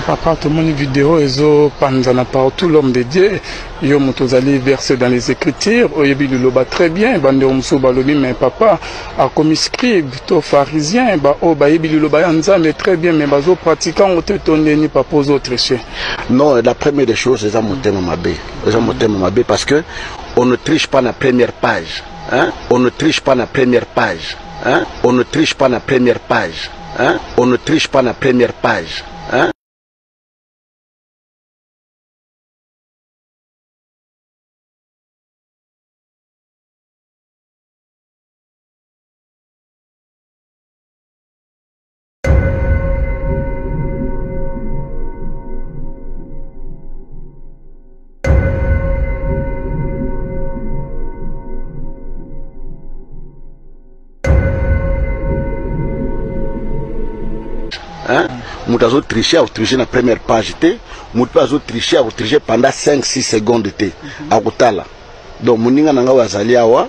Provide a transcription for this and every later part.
Papa, tout le monde vidéo, ils ont panzana partout, l'homme de Dieu, ils ont allé verser dans les Écritures, ils ont dit très bien, bande omso balobi, mais papa, a comme scribe, to pharisien, mais très bien, mais bazo pratiquant, on te tourne ni papa aux autres chiens. Non, la première des choses, c'est monter ma bé, parce que on ne triche pas la première page, hein? On ne triche pas la première page, hein? On ne triche pas la première page, hein? On ne triche pas la première page, hein? Moutazo tricher ou tricher la première page moutazo tricher ou tricher pendant 5-6 secondes à Koutala. Donc moninga nanga wazali awa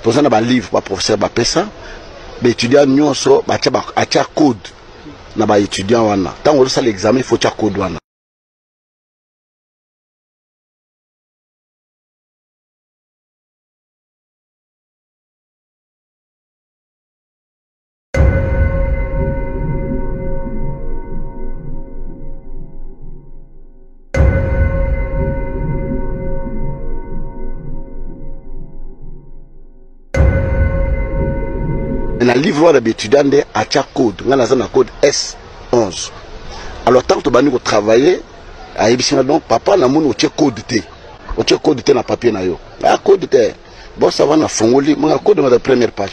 poza na ba livre ba professeur ba pesa ba étudiant nyonso ba tia code na ba étudiant wana tango ça l'examen il faut tia code wana. Na livre de étudiant de a code ngana za na code S11. Alors tant que bani ko travailler a ebisina donc papa na moni o code te na papier na yo. A code te bon ça va na fongoli mon code de la première page.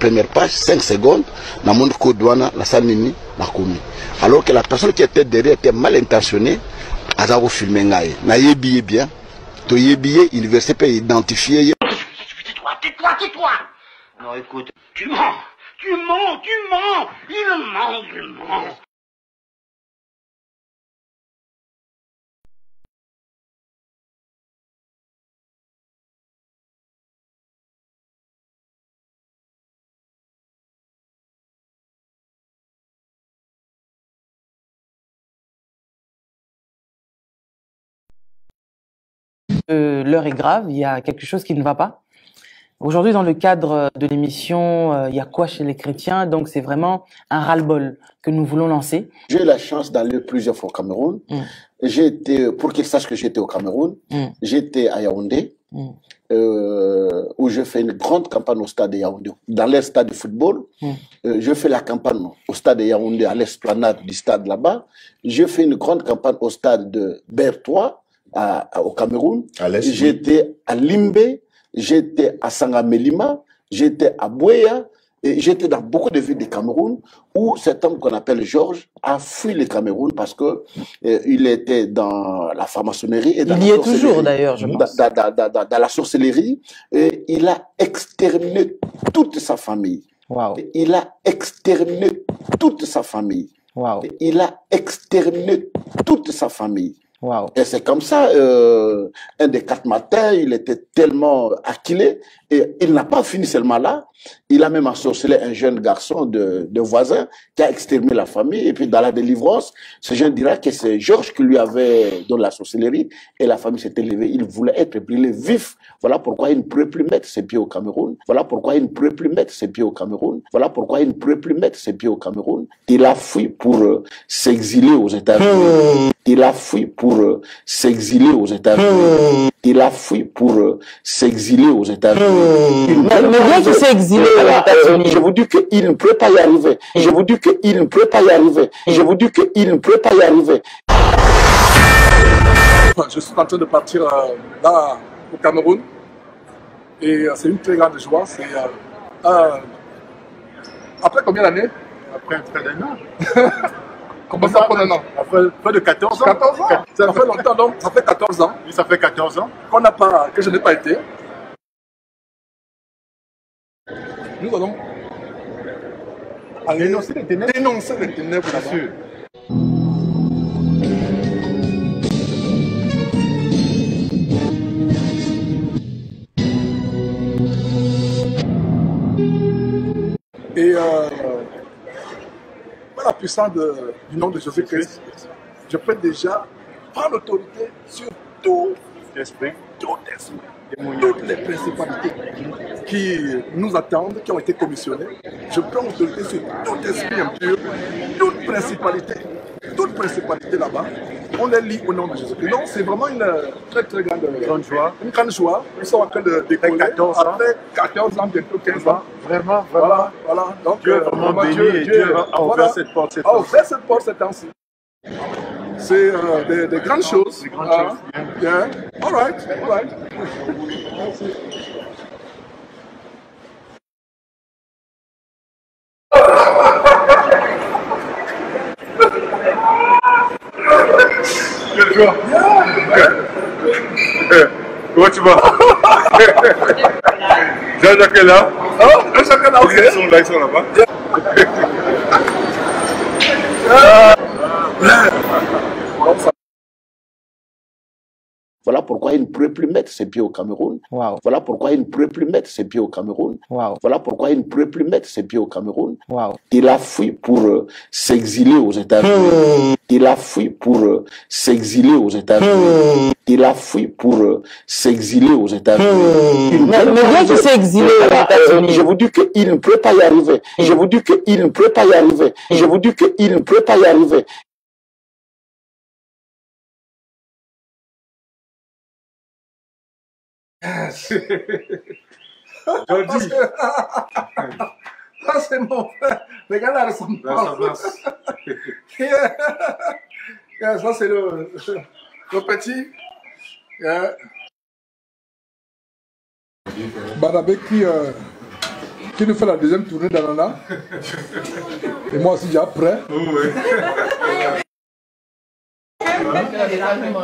première page, 5 secondes, na monde Kodouana, la Sanini, na Komi. Alors que la personne qui était derrière était mal intentionnée, a filmé Ngaye. Na yebiye bien, to yebiye, l'université peut identifier. Tais-toi, tais-toi, tais-toi! Non, écoute, tu mens! Tu mens, tu mens! Il ment, il ment! L'heure est grave, il y a quelque chose qui ne va pas. Aujourd'hui, dans le cadre de l'émission Il y a quoi chez les chrétiens, donc c'est vraiment un ras-le-bol que nous voulons lancer. J'ai eu la chance d'aller plusieurs fois au Cameroun. J'ai été, pour qu'ils sachent que j'étais au Cameroun, j'étais à Yaoundé, où je fais une grande campagne au stade de Yaoundé. Dans leur stade de football, je fais la campagne au stade de Yaoundé, à l'esplanade du stade là-bas. Je fais une grande campagne au stade de Bertois, au Cameroun. J'étais à Limbé, j'étais à Sangamelima, j'étais à Bouéa, et j'étais dans beaucoup de villes du Cameroun où cet homme qu'on appelle Georges a fui le Cameroun parce que il était dans la franc-maçonnerie et dans il y est toujours d'ailleurs, je pense. Dans la sorcellerie, et il a exterminé toute sa famille. Wow. Il a exterminé toute sa famille. Wow. Il a exterminé toute sa famille. Wow. Et c'est comme ça, un des 4 matins, il était tellement acculé, et il n'a pas fini seulement là, il a même ensorcelé un jeune garçon de voisin qui a exterminé la famille, et puis dans la délivrance, ce jeune dira que c'est Georges qui lui avait donné la sorcellerie, et la famille s'était levée, il voulait être brûlé vif. Voilà pourquoi il ne pouvait plus mettre ses pieds au Cameroun. Voilà pourquoi il ne pouvait plus mettre ses pieds au Cameroun. Voilà pourquoi il ne pouvait plus mettre ses pieds au Cameroun. Il a fui pour s'exiler aux États-Unis. Il a fui pour s'exiler aux États-Unis. Il a fui pour s'exiler aux États-Unis. Mais bien qu'il s'est exilé aux États-Unis. Je vous dis qu'il ne peut pas y arriver. Je vous dis qu'il ne peut pas y arriver. Je vous dis qu'il ne peut pas y arriver. Je suis en train de partir là au Cameroun et c'est une très grande joie. C'est après combien d'années? Après près d'un an. Comment ça prend un an? Après près de 14 ans. 14 ans. Ça fait longtemps, donc ça fait 14 ans. Oui, ça fait 14 ans. Que je n'ai pas été. Nous allons Dénoncer les ténèbres. dénoncer les ténèbres Bien là-bas. sûr. Et par la puissance du nom de Jésus-Christ, je peux déjà prendre l'autorité sur tout Esprit. esprit, toutes les principalités qui nous attendent, qui ont été commissionnées. Je prends l'autorité sur tout esprit impur, toute principalité là-bas. On les lit au nom de Jésus-Christ. Donc c'est vraiment une très très grande joie. Une grande joie. Nous sommes en train de décoller après 14 ans, bientôt 15 ans. Vraiment, Voilà, voilà. Donc, Dieu est vraiment béni et Dieu a ouvert cette porte. A ouvert cette porte ces temps-ci. C'est des grandes choses. Des grandes choses, Yeah. All right, all right. Merci. Quelle joie. Comment tu vas? Jean-Jacques est là. Oh, chacun là, ok. Ils sont là-bas. Voilà pourquoi il ne pouvait plus mettre ses pieds au Cameroun. Wow. Voilà pourquoi il ne pouvait plus mettre ses pieds au Cameroun. Wow. Voilà pourquoi il ne pouvait plus mettre ses pieds au Cameroun. Wow. Il a fui pour s'exiler aux États-Unis. Il a fui pour s'exiler aux États-Unis. Il a fui pour s'exiler aux États-Unis. Mais bien qu'il s'est exilé aux États-Unis. Je vous dis qu'il ne peut pas y arriver. Je vous dis qu'il ne peut pas y arriver. Je vous dis qu'il ne peut pas y arriver. Jordi. Ça, c'est mon frère. Regarde la ressemblance. Yeah. Yeah, ça, c'est le petit. Yeah. Barabé qui qui nous fait la deuxième tournée d'Anana. Et moi aussi, j'ai après.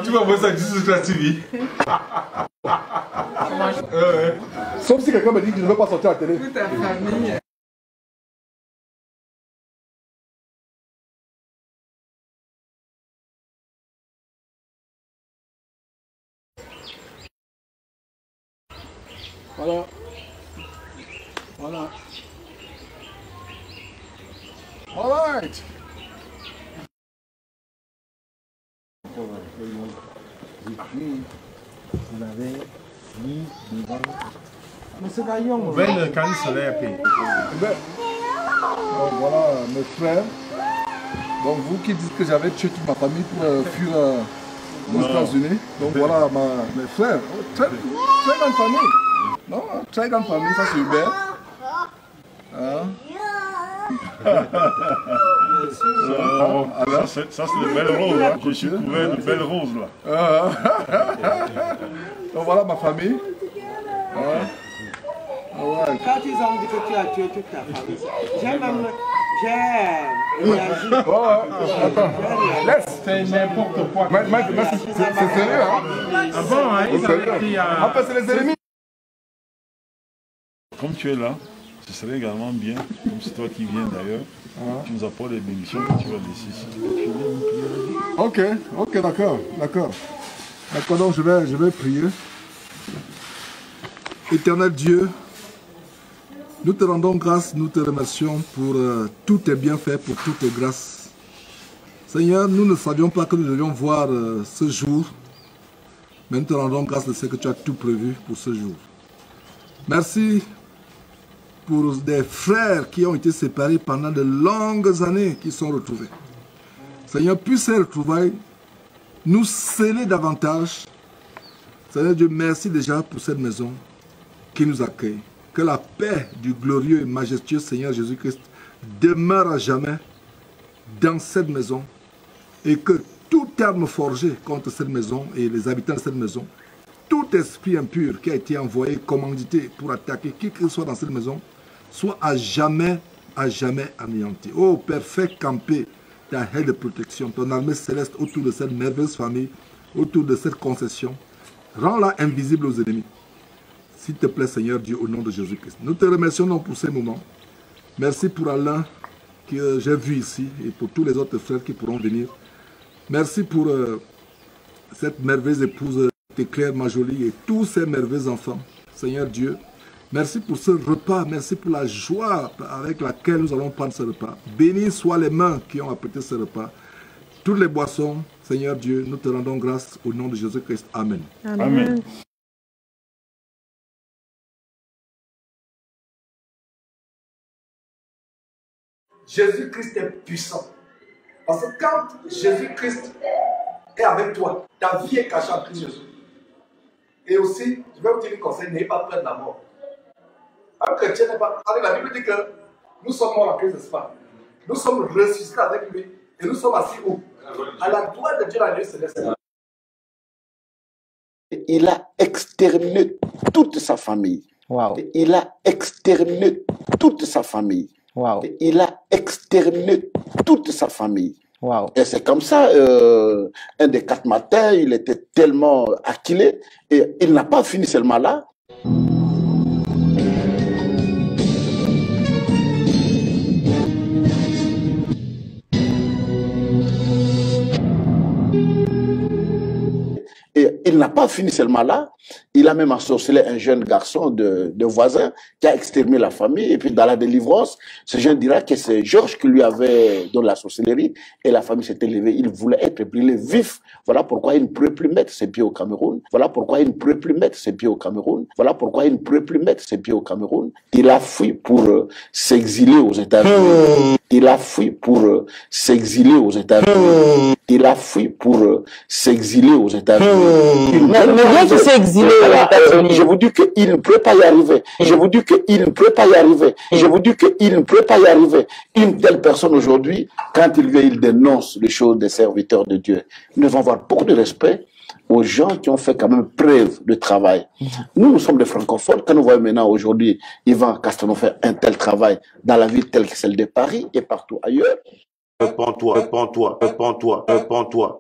Tu vas voir ça juste sur la TV. Sauf si quelqu'un me dit qu'il ne veut pas sortir à la télé. Toute ta famille. Voilà. Voilà. All right. Vous avez mis devant. Mais c'est gaillon. Ben, quand il se lève, donc voilà mes frères. Donc vous qui dites que j'avais tué toute ma famille pour fuir aux États-Unis. Donc voilà mes frères. Très grande famille. Non, très grande famille, ça c'est Hubert. Hein? Ça c'est de belles roses, hein. Je suis couvert de belles roses là. Donc voilà ma famille. Hein? Ouais. Quand ils ont dit que tu as tué toute ta famille, j'ai réagi. Laisse. C'est n'importe quoi. Mais c'est sérieux, hein? Ah bon, hein? C'est sérieux. Après, c'est les ennemis. Comme tu es là, ce serait également bien, comme c'est toi qui viens d'ailleurs, tu nous apportes les bénédictions que tu vas laisser ici. Ok, d'accord. D'accord, donc je vais prier. Éternel Dieu, nous te rendons grâce, nous te remercions pour tous tes bienfaits, pour toutes tes grâces. Seigneur, nous ne savions pas que nous devions voir ce jour, mais nous te rendons grâce de ce que tu as tout prévu pour ce jour. Merci pour des frères qui ont été séparés pendant de longues années, qui sont retrouvés. Seigneur, puisse ces retrouvailles nous sceller davantage. Seigneur Dieu, merci déjà pour cette maison qui nous accueille. Que la paix du glorieux et majestueux Seigneur Jésus-Christ demeure à jamais dans cette maison et que tout arme forgé contre cette maison et les habitants de cette maison, tout esprit impur qui a été envoyé, commandité pour attaquer qui que ce soit dans cette maison, soit à jamais anéanti. Oh Père, fais camper ta haie de protection, ton armée céleste autour de cette merveilleuse famille, autour de cette concession. Rends-la invisible aux ennemis. S'il te plaît, Seigneur Dieu, au nom de Jésus-Christ. Nous te remercions pour ces moments. Merci pour Alain que j'ai vu ici et pour tous les autres frères qui pourront venir. Merci pour cette merveilleuse épouse, Claire, ma jolie, et tous ces merveilleux enfants. Seigneur Dieu, merci pour ce repas. Merci pour la joie avec laquelle nous allons prendre ce repas. Bénis soient les mains qui ont apprêté ce repas. Toutes les boissons, Seigneur Dieu, nous te rendons grâce au nom de Jésus-Christ. Amen. Amen. Jésus-Christ est puissant. Parce que quand Jésus-Christ est avec toi, ta vie est cachée en Christ Jésus. Et aussi, je vais vous dire un conseil, n'ayez pas peur de la mort. Un chrétien n'est pas... Allez, la Bible dit que nous sommes morts en Christ, n'est-ce pas? Nous sommes ressuscités avec lui et nous sommes assis où? À la droite de Dieu, la nuit céleste. Il a exterminé toute sa famille. Wow. Il a exterminé toute sa famille. Wow. Il a exterminé toute sa famille. Wow. Et c'est comme ça, un des 4 matins, il était tellement acculé, et il n'a pas fini seulement là. Et il n'a pas fini seulement là, il a même ensorcelé un jeune garçon de voisin qui a exterminé la famille. Et puis dans la délivrance, ce jeune dira que c'est Georges qui lui avait donné la sorcellerie et la famille s'était levée. Il voulait être brûlé vif. Voilà pourquoi il ne pouvait plus mettre ses pieds au Cameroun. Voilà pourquoi il ne pouvait plus mettre ses pieds au Cameroun. Voilà pourquoi il ne pouvait plus mettre ses pieds au Cameroun. Il a fui pour s'exiler aux États-Unis. Il a fui pour s'exiler aux États-Unis. Il a fui pour s'exiler aux États-Unis. Mais bien qu'il s'est exilé aux États-Unis. Je vous dis qu'il ne peut pas y arriver. Je vous dis qu'il ne peut pas y arriver. Je vous dis qu'il ne peut pas y arriver. Une telle personne aujourd'hui, quand il dénonce les choses des serviteurs de Dieu, nous devons avoir beaucoup de respect aux gens qui ont fait quand même preuve de travail. Nous, nous sommes des francophones. Quand nous voyons maintenant aujourd'hui Yvan Castelnau faire un tel travail dans la ville telle que celle de Paris et partout ailleurs. Réponds-toi, réponds-toi, réponds-toi, réponds-toi.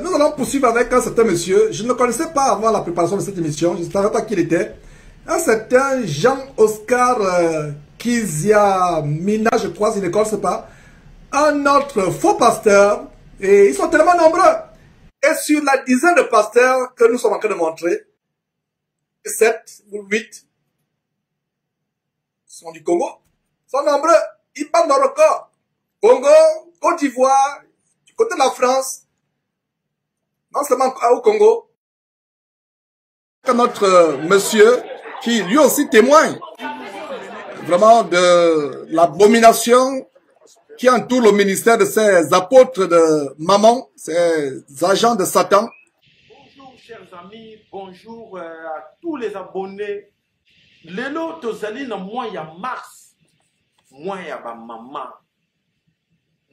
Nous allons poursuivre avec un certain monsieur. Je ne connaissais pas avant la préparation de cette émission. Je ne savais pas qui il était. Un certain Jean-Oscar Kiziamina, je crois, s'il ne connaît pas. Un autre faux pasteur. Et ils sont tellement nombreux. Et sur la dizaine de pasteurs que nous sommes en train de montrer, 7 ou 8 sont du Congo. Ils sont nombreux. Ils battent nos records. Congo, Côte d'Ivoire, du côté de la France. Non seulement au Congo, notre monsieur qui lui aussi témoigne vraiment de l'abomination qui entoure le ministère de ces apôtres de Mammon, ces agents de Satan. Bonjour chers amis, bonjour à tous les abonnés. Lelo tozali na mois ya mars, mois ya ba maman.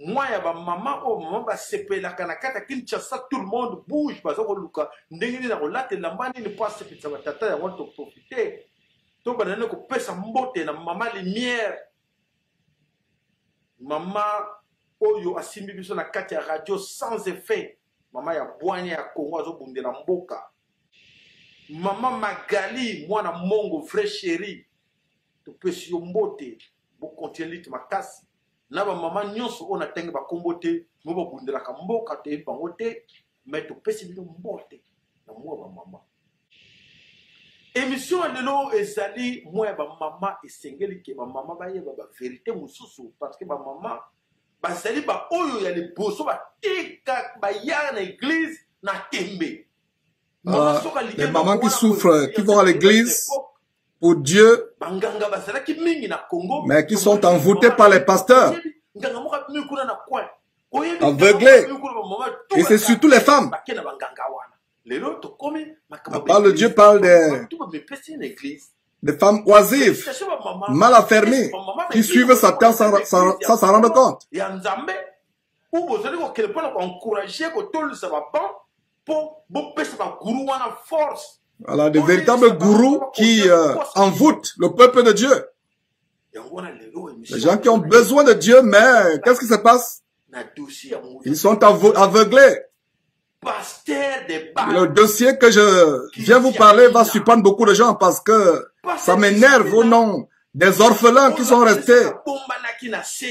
Moi, il y a ma maman, oh maman, bah c'est pas la canacata qui ça, tout le monde bouge, parce que Lucas, n'engagez la relate, la manie ne passe pas, ça va tata, on va te profiter. Donc, on a un peu sa mbote, la maman lumière. Maman, oh yo, assimbi biso na kati ya radio sans effet. Maman ya boigné ya Congo, azo bunde na mboka. Maman Magali, moi na mongo, vrai chéri. Tu peux si yo mbote, bon continuer ma casse. Na ba maman nyonso on atenge ba kombote mo ba bundela ka mboka te bangote mais to pesi bino mbote na mo ba maman émission lelo ezali mo ba maman esengeli ke ba maman ba yeba ba vérité mususu parce que ba maman ba zali ba oyo ya le boso ba tika ba ya na église na tembe les mamans qui souffrent qui vont à l'église pour Dieu, mais qui sont envoûtés par les pasteurs, aveuglés, et c'est surtout les femmes. À part le Dieu parle des femmes oisives, mal affermies, qui suivent Satan sans s'en rendre compte. Voilà, de véritables gourous qui envoûtent le peuple de Dieu. Les gens qui ont besoin de Dieu, mais qu'est-ce qui se passe? Ils sont aveuglés. Le dossier que je viens vous parler va surprendre beaucoup de gens parce que ça m'énerve au nom des orphelins qui sont restés.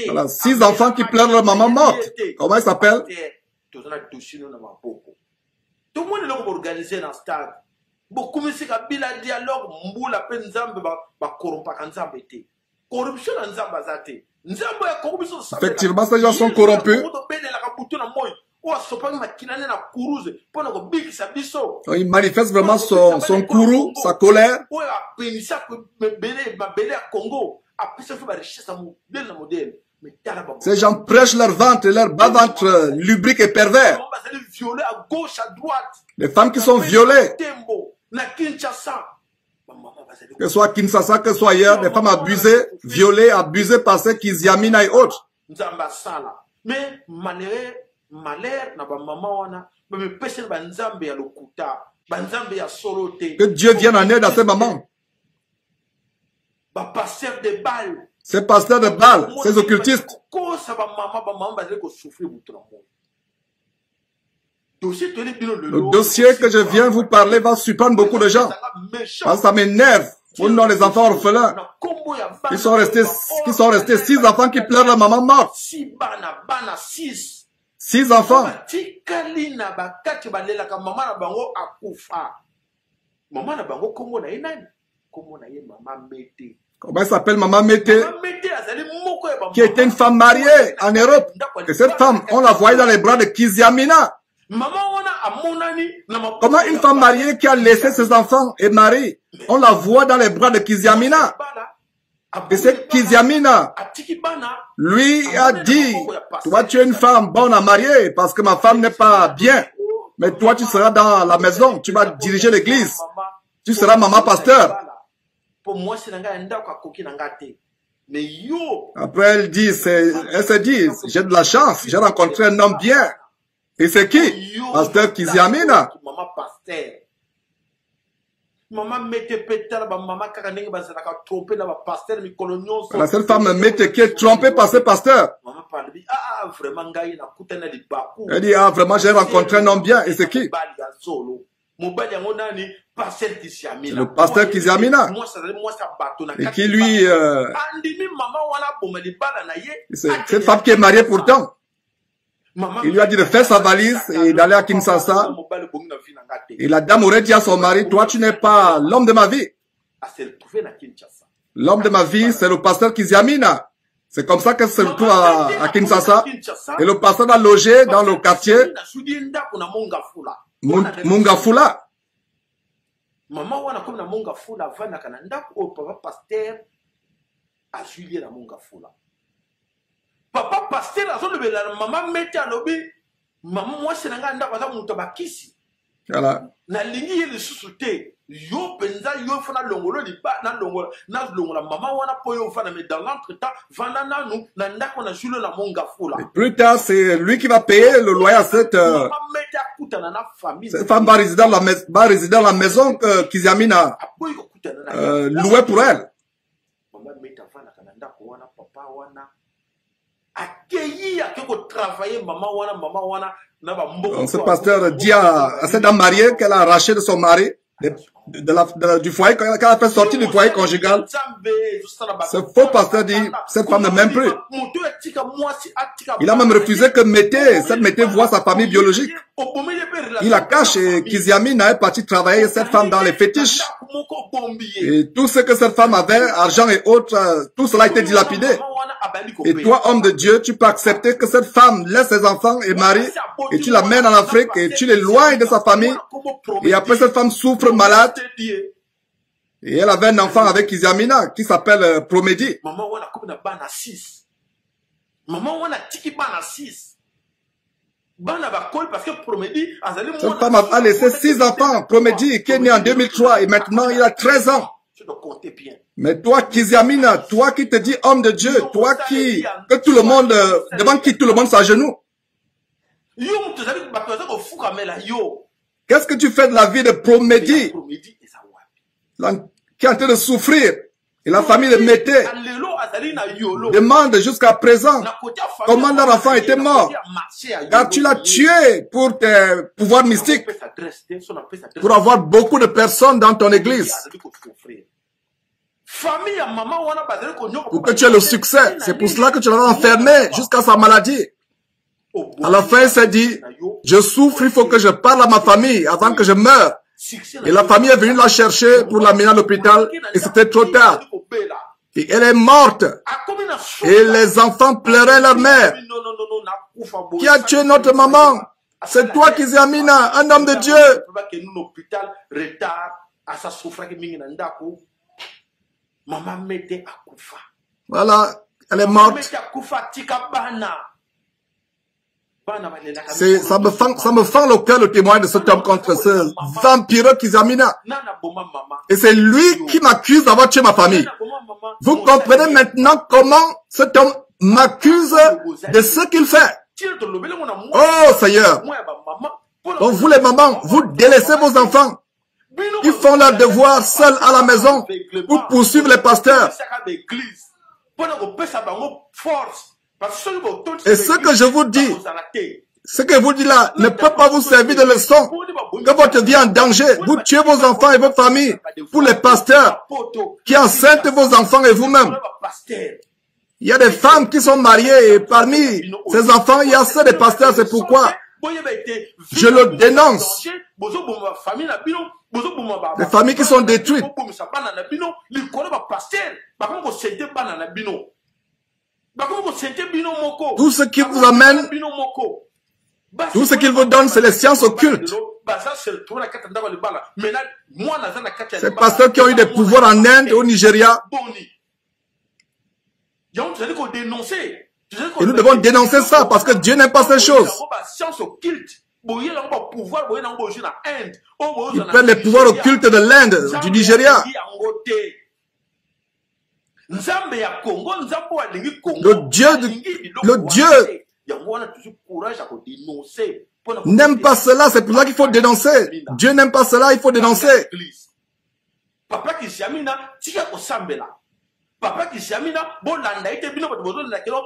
Voilà, 6 enfants qui pleurent leur maman morte. Comment ils s'appellent? Tout le monde est organisé dans le stade. Beaucoup de dialogue, mboula pe nzambe ba corrompa nzambe te. Corruption nzamba zate. Nzambe ya corruption. Effectivement, ces gens sont corrompus. Il manifeste vraiment son courroux, sa colère. Ces gens prêchent leur ventre et leur bas-ventre lubrique et pervers. Les femmes qui sont violées, que ce soit à Kinshasa, que ce soit ailleurs, des femmes abusées, violées, abusées par ceux qui Kiziamina et autres. Mais malheur na ba maman wana ba me pese ba nzambe ya lokuta ba nzambe ya solote. Que Dieu vienne en aide à ces mamans. Ba pasteur de Baal. Ces pasteurs de Baal, ces occultistes. Ko sa ba maman ba maman ba zeko souffrir butu na mo. Le dossier que je viens vous parler va surprendre beaucoup de gens. Parce que ça m'énerve. Au nom des enfants orphelins, qui sont restés 6 enfants qui pleurent leur maman morte. 6 enfants. Comment elle s'appelle Maman Mété? Qui était une femme mariée en Europe. Et cette femme, on la voyait dans les bras de Kiziamina. Comment une femme mariée qui a laissé ses enfants et mari, on la voit dans les bras de Kiziamina. Et c'est Kiziamina, lui a dit, toi tu es une femme bonne à marier parce que ma femme n'est pas bien. Mais toi tu seras dans la maison, tu vas diriger l'église. Tu seras maman pasteur. Après elle se dit, j'ai de la chance, j'ai rencontré un homme bien. Et c'est qui? Pasteur Kiziamina. La seule femme Mété qui est trompée par ce pasteur. Elle dit, ah vraiment j'ai rencontré un homme bien. Et c'est qui? Le pasteur Kiziamina. Et qui lui... cette femme qui est mariée pourtant. Il lui a dit de faire sa valise et d'aller à Kinshasa. Et la dame aurait dit à son mari, toi tu n'es pas l'homme de ma vie. L'homme de ma vie, c'est le pasteur Kiziamina. C'est comme ça qu'elle se retrouve à Kinshasa. Et le pasteur a logé dans le quartier Mungafula. Papa pasteur azolobela maman Mété alobi maman moi senanga ndako za muto bakisi voilà na lingi ye lisusu te yo penza yo fona longolo liba na longola maman wana po yo fana mais dans l'entretemps vanda nanu na ndako na Jules la Mongafula. Plus tard c'est lui qui va payer le loyer à cette maman Mété akutana na famille. Cette femme va résider dans la maison que Kiziamina louait pour elle. Maman Mété vanda kana ndako wana papa wana ce pasteur dit à cette dame mariée qu'elle a arraché de son mari, du foyer, qu'elle a fait sortir du foyer conjugal. Ce faux pasteur dit, cette femme ne m'aime plus. Il a même refusé que cette Mété voit sa famille biologique. Il la cache et Kiziamina est parti travailler cette femme dans les fétiches. Et tout ce que cette femme avait, argent et autres, tout cela a été dilapidé. Et toi, homme de Dieu, tu peux accepter que cette femme laisse ses enfants et marie, et tu l'amènes en Afrique, et tu l'éloignes de sa famille, et après cette femme souffre malade, et elle avait un enfant avec Kiziamina, qui s'appelle Promédie. Cette femme a laissé 6 enfants, Promédie, qui est né en 2003, et maintenant il a 13 ans. Mais toi, Kiziamina, toi qui te dis homme de Dieu, toi que tout le monde, devant qui tout le monde s'agenouille. Qu'est-ce que tu fais de la vie de Promédie, qui est en train de souffrir? Et la famille de Mété demande jusqu'à présent comment leur enfant était mort. Car tu l'as tué pour tes pouvoirs mystiques, pour avoir beaucoup de personnes dans ton église. Pour que tu aies le succès. C'est pour cela que tu l'as enfermé jusqu'à sa maladie. À la fin, il s'est dit, je souffre, il faut que je parle à ma famille avant que je meure. Et la famille est venue la chercher pour l'amener à l'hôpital et c'était trop tard. Et elle est morte. Et les enfants pleuraient leur mère. Qui a tué notre maman? C'est toi, Kiziamina, un homme de Dieu. Voilà, elle est morte. Ça me fend le cœur le témoin de cet homme contre ce vampireux Kiziamina. Et c'est lui qui m'accuse d'avoir tué ma famille. Vous comprenez maintenant comment cet homme m'accuse de ce qu'il fait. Oh Seigneur. Donc vous les mamans, vous délaissez vos enfants. Ils font leur devoir seuls à la maison pour poursuivre les pasteurs. Et ce que je vous dis, Ce que vous dites là ne peut pas vous servir de leçon. Que votre vie est en danger. Vous tuez vos enfants et vos familles. Pour les pasteurs qui enceintent vos enfants et vous-même. Il y a des femmes qui sont mariées et parmi ces enfants, il y a ceux des pasteurs. C'est pourquoi je le dénonce. Les familles qui sont détruites. Tout ce qui vous amène, tout ce qu'il vous donne, c'est les sciences occultes. Ces pasteurs qui ont eu des pouvoirs en Inde et au Nigeria. Et nous devons dénoncer ça parce que Dieu n'aime pas ces choses. Ils prennent les pouvoirs occultes de l'Inde, du Nigeria. Le Dieu n'aime pas cela, c'est pour ça qu'il faut dénoncer. Dieu n'aime pas cela, il faut dénoncer. Il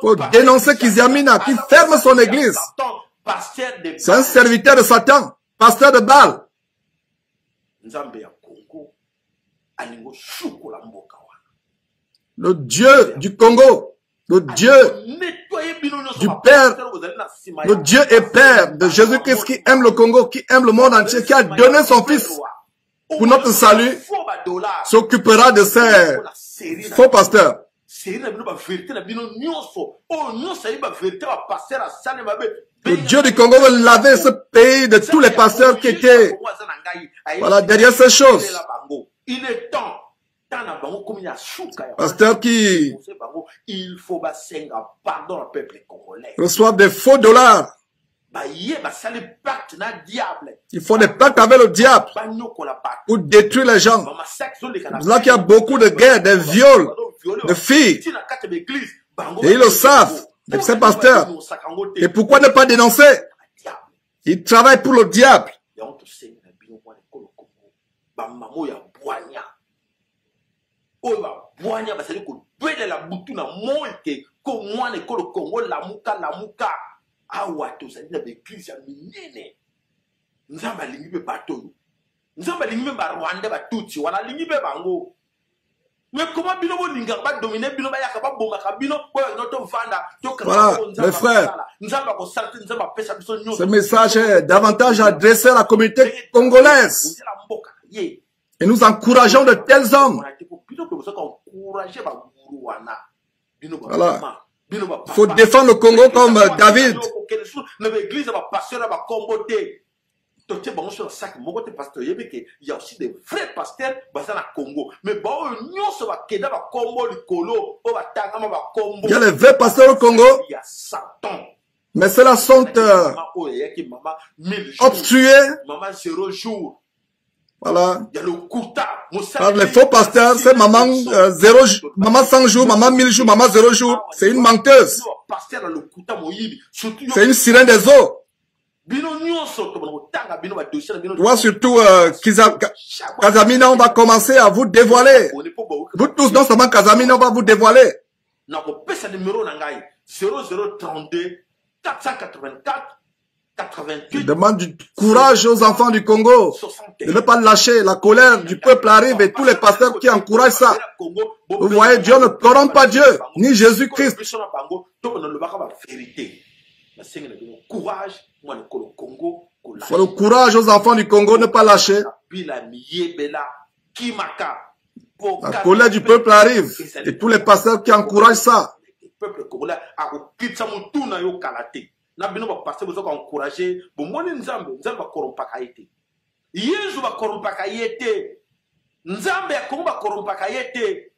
faut dénoncer Kiziamina qui ferme son église. C'est un serviteur de Satan, pasteur de Baal. Le Dieu du Congo, le Dieu du Père, le Dieu et Père de Jésus-Christ qui aime le Congo, qui aime le monde entier, qui a donné son Fils pour notre salut, s'occupera de ces faux pasteurs. Le Dieu du Congo veut laver ce pays de tous les pasteurs qui étaient derrière ces choses. Pasteurs qui reçoivent des faux dollars. Ils font des pactes avec le diable pour détruire les gens. C'est là qu'il y a beaucoup de guerres, des viols, de filles. Et ils le savent, ces pasteurs. Et pourquoi ne pas dénoncer? Ils travaillent pour le diable. Voilà, mes frères, ce message est davantage adressé à la communauté congolaise. Et nous encourageons de tels hommes. Voilà. Il faut défendre le Congo comme David. Il y a aussi des vrais pasteurs basés dans le Congo. Il y a les vrais pasteurs au Congo. Mais ceux-là sont obstrués. Voilà. Alors, les faux pasteurs, c'est maman 100 jours, maman 1000 jours, maman 0 jours. C'est une menteuse. C'est une sirène des eaux. Toi surtout, Kazamina, on va commencer à vous dévoiler. Vous tous, non seulement Kazamina, on va vous dévoiler. 0032 484 88. Je demande du courage aux enfants du Congo de ne pas lâcher. La colère du peuple arrive et tous les pasteurs qui encouragent ça. Vous voyez, Dieu ne corrompt pas Dieu, ni Jésus-Christ. Il faut le courage aux enfants du Congo de ne pas lâcher. La colère du peuple arrive et tous les pasteurs qui encouragent ça. Na bino ba passer besoin encourager bon moni nzambe ba korompaka yete yezu ba korompaka yete nzambe akomba korompaka yete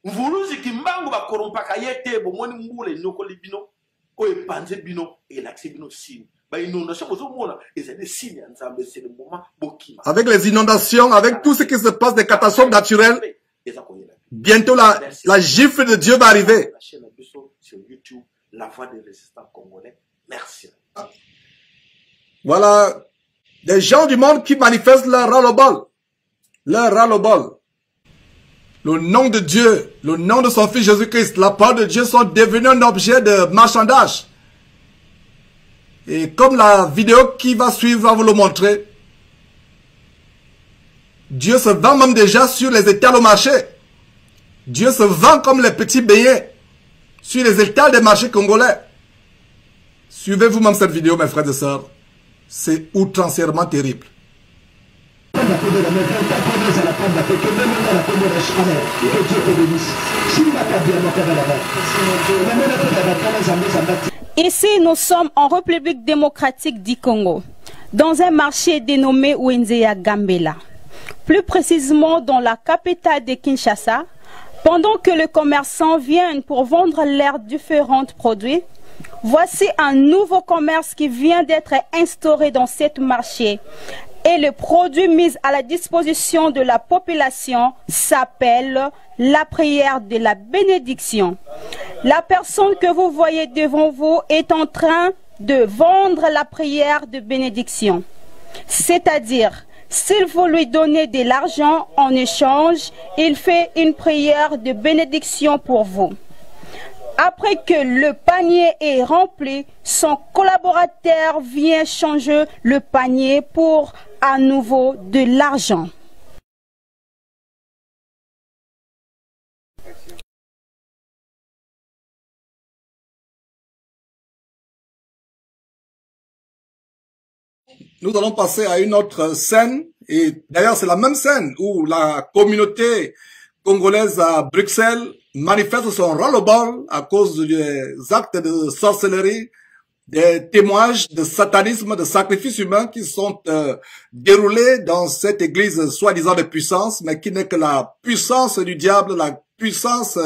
mvuluzi kimbangu ba korompaka yete bon moni mbule nyoko libino o epanze bino et l'accès bino signe ba inondation bozo mona et c'est des signes nzambe c'est le moment boki avec les inondations avec tout ce qui se passe des catastrophes naturelles bientôt la gifle de Dieu va arriver. La chaîne sur YouTube La Voix des Résistants Congolais. Merci. Voilà des gens du monde qui manifestent leur ras-le-bol. Leur ras-le-bol. Le nom de Dieu, le nom de son Fils Jésus-Christ, la parole de Dieu sont devenus un objet de marchandage. Et comme la vidéo qui va suivre va vous le montrer, Dieu se vend même déjà sur les étals au marché. Dieu se vend comme les petits beignets sur les étals des marchés congolais. Suivez vous-même cette vidéo, mes frères et sœurs. C'est outrancièrement terrible. Ici, nous sommes en République démocratique du Congo, dans un marché dénommé Wenzeya Gambela. Plus précisément dans la capitale de Kinshasa, pendant que les commerçants viennent pour vendre leurs différents produits, voici un nouveau commerce qui vient d'être instauré dans ce marché. Et le produit mis à la disposition de la population s'appelle la prière de la bénédiction. La personne que vous voyez devant vous est en train de vendre la prière de bénédiction. C'est-à-dire, s'il vous lui donnez de l'argent en échange, il fait une prière de bénédiction pour vous. Après que le panier est rempli, son collaborateur vient changer le panier pour à nouveau de l'argent. Nous allons passer à une autre scène, et d'ailleurs c'est la même scène où la communauté congolaise à Bruxelles manifeste son ras-le-bol à cause des actes de sorcellerie, des témoignages de satanisme, de sacrifices humains qui sont déroulés dans cette église soi-disant de puissance, mais qui n'est que la puissance du diable, la puissance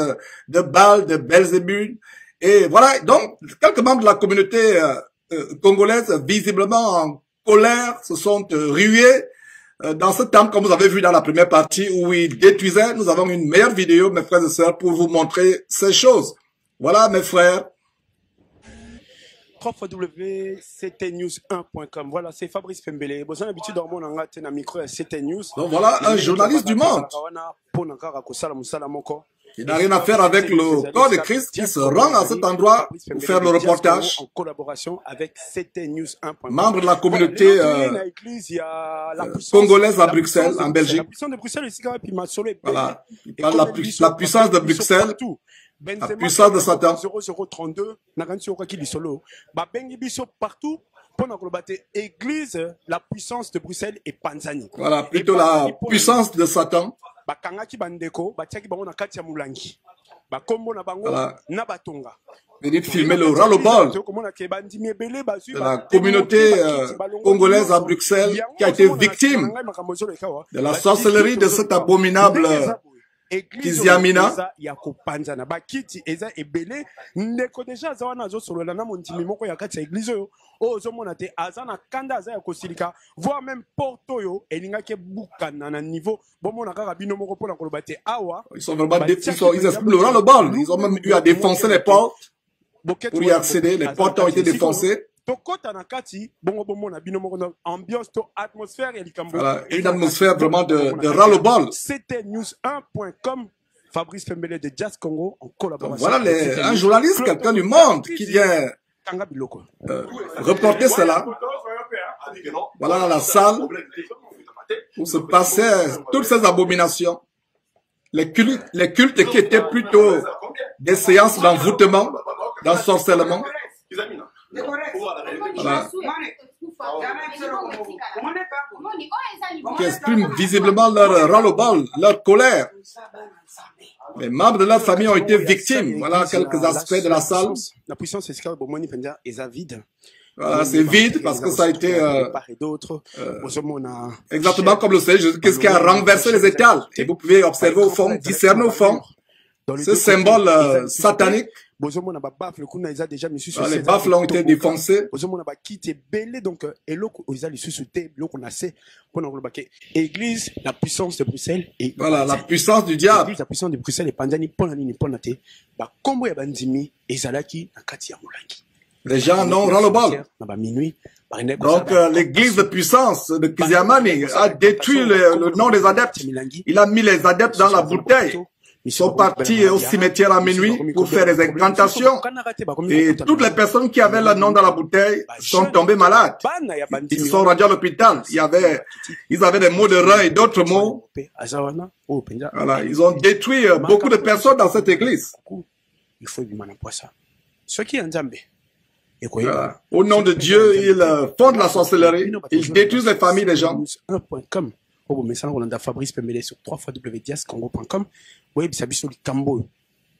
de Baal, de Belzébuth. Et voilà, donc quelques membres de la communauté congolaise, visiblement en colère, se sont rués dans ce temple, comme vous avez vu dans la première partie où ils détruisaient. Nous avons une meilleure vidéo, mes frères et sœurs, pour vous montrer ces choses. Voilà, mes frères. www.ctnews1.com. Voilà, c'est Fabrice Pembele. Vous avez l'habitude d'avoir mon micro à CTNews. Donc voilà, un journaliste du monde. Il n'a rien à faire avec le corps de Christ qui se rend à cet endroit pour faire le reportage. En collaboration avec CTNews1.com. Membre de la communauté congolaise à Bruxelles, en Belgique. Voilà. Il parle de la puissance de Bruxelles. La puissance de Satan. 0032, partout, église, la puissance de Bruxelles et Panzani. Voilà, plutôt la puissance de Satan. Voilà. Venez de filmer le ras-le-bol de la communauté congolaise à Bruxelles qui a été victime de la sorcellerie de cet abominable Kiziamina. Voire même Porto, ils sont vraiment ils expriment le ras-le-bol. Ils ont même eu à défoncer les portes pour y accéder. Les portes ont été défoncées. Voilà, une atmosphère vraiment de ras-le-bol. CTnews1.com. Fabrice Pembele de Jazz Congo en collaboration. Donc voilà un journaliste, quelqu'un du monde qui vient reporter cela. Voilà la salle où se passaient toutes ces abominations. Les cultes qui étaient plutôt des séances d'envoûtement, d'ensorcellement. Voilà. Qui expriment visiblement leur ras-le-bol, leur colère. Les membres de leur famille ont été victimes. Voilà quelques aspects de la salle. La puissance est vide. Voilà, c'est vide parce que ça a été exactement comme le Seigneur Jésus, qu'est-ce qui a renversé les étals. Et vous pouvez observer au fond, discerner au fond, ce symbole satanique. Les baffles ont été défoncés. Église, la puissance de Bruxelles. Et voilà, la puissance du diable. La puissance de Bruxelles et Panzani, les gens n'ont ras-le-bol. Donc l'église de puissance de Kiziamani a détruit le nom des adeptes. Il a mis les adeptes dans la bouteille. sont partis au cimetière à minuit pour faire des incantations. Et toutes les personnes qui avaient le nom dans la bouteille sont tombées malades. Ils sont rendus à l'hôpital. Ils avaient des mots de rein et d'autres mots. Voilà, ils ont détruit beaucoup de personnes dans cette église. Voilà. Au nom de Dieu, ils font de la sorcellerie, ils détruisent les familles des gens. Fabrice Pembele sur www.diascongo.com. Oui, c'est sur le Cambo.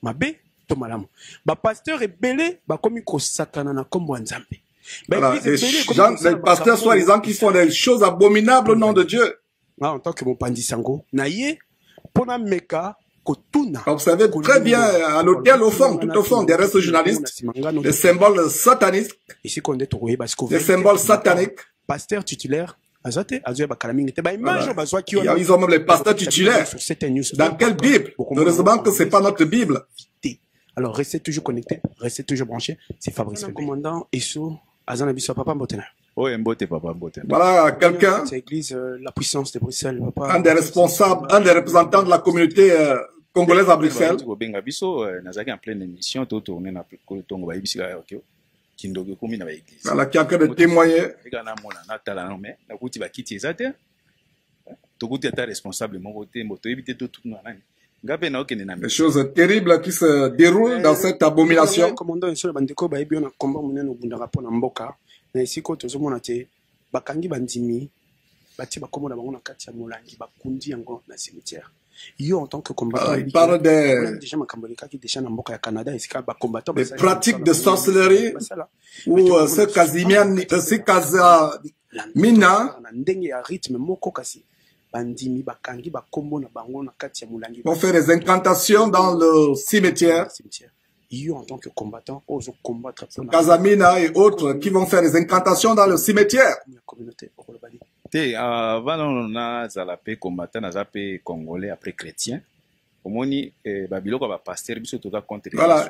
Mabé, Tomalam. Pasteur est belé, comme il sakana na kombo nzambe. Les pasteurs soi-disant qui font des choses abominables au nom de Dieu. En tant que mon pandisango, naïe, pona meka. Vous savez très bien, à l'hôtel, au fond, tout au fond, des restes journalistes, des symboles sataniques, des symboles sataniques. Pasteur titulaire, voilà. Ils ont même les pasteurs titulaires. Dans quelle Bible? Heureusement que ce n'est pas notre Bible. Alors, restez toujours connectés, restez toujours branchés. C'est Fabrice Pembele. Commandant Esso, Azan Abisso, Papa Mbotena. Voilà quelqu'un, la puissance de Bruxelles, un des responsables, un des représentants de la communauté congolaise à Bruxelles. Voilà, qui est en train de témoigner. Des choses terribles qui se déroulent dans cette abomination. Yo, en tant que combattant, il parle des pratiques de sorcellerie ou ce Casamina vont faire des incantations dans le cimetière. En tant que combattant, Casamina et autres qui vont faire des incantations dans le cimetière. Avant na zalape combattant na zape congolais après chrétien. Voilà,